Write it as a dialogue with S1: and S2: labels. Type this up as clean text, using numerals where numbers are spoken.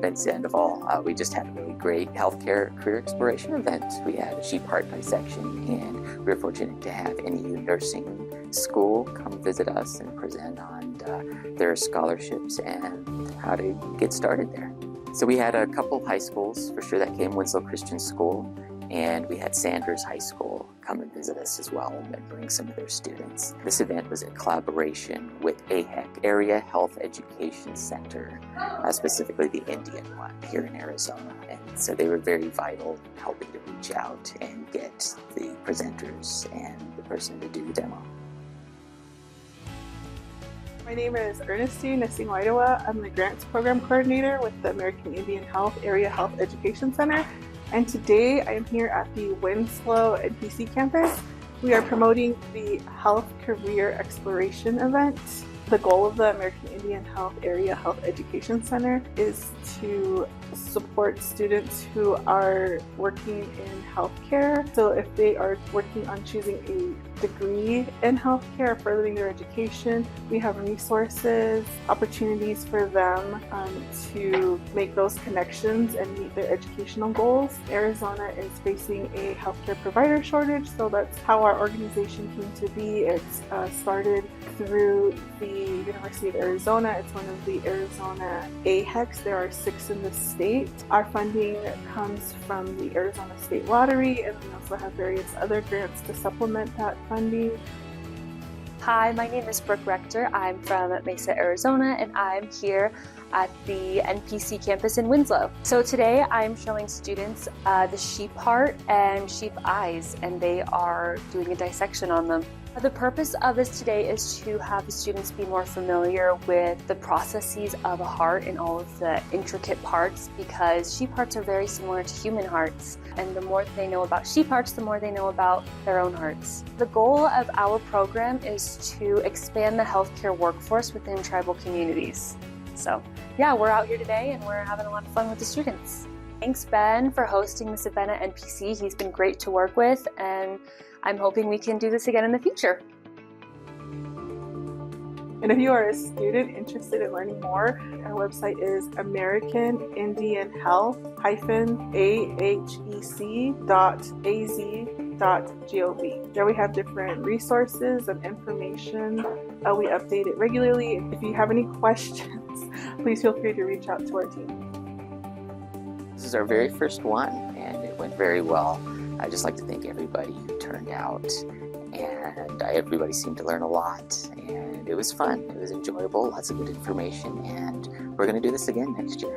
S1: in Sandoval. We just had a really great healthcare career exploration event. We had a sheep heart dissection, and we were fortunate to have NEU Nursing School come visit us and present on their scholarships and how to get started there. So we had a couple of high schools for sure that came, Winslow Christian School, and we had Sanders High School come and visit us as well and bring some of their students. This event was a collaboration with AHEC, Area Health Education Center, specifically the Indian one here in Arizona. And so they were very vital in helping to reach out and get the presenters and the person to do the demo.
S2: My name is Ernestine Nasingwaidawa. I'm the Grants Program Coordinator with the American Indian Health Area Health Education Center. And today I am here at the Winslow NPC campus. We are promoting the Health Career Exploration event. The goal of the American Indian Health Area Health Education Center is to support students who are working in healthcare. So if they are working on choosing a degree in healthcare, furthering their education, we have resources, opportunities for them to make those connections and meet their educational goals. Arizona is facing a healthcare provider shortage, so that's how our organization came to be. It's started through the University of Arizona. It's one of the Arizona AHECs. There are 6 in the state. Our funding comes from the Arizona State Lottery, and we also have various other grants to supplement that funding.
S3: Hi, my name is Brooke Rector. I'm from Mesa, Arizona, and I'm here at the NPC campus in Winslow. So today I'm showing students the sheep heart and sheep eyes, and they are doing a dissection on them. The purpose of this today is to have the students be more familiar with the processes of a heart and all of the intricate parts, because sheep hearts are very similar to human hearts. And the more they know about sheep hearts, the more they know about their own hearts. The goal of our program is to expand the healthcare workforce within tribal communities. So yeah, we're out here today and we're having a lot of fun with the students. Thanks, Ben, for hosting this event at NPC. He's been great to work with, and I'm hoping we can do this again in the future.
S2: And if you are a student interested in learning more, our website is americanindianhealth-ahec.az.gov. There we have different resources and information. We update it regularly. If you have any questions, please feel free to reach out to our team.
S1: This is our very first one, and it went very well. I'd just like to thank everybody who turned out, and everybody seemed to learn a lot, and it was fun. It was enjoyable, lots of good information, and we're going to do this again next year.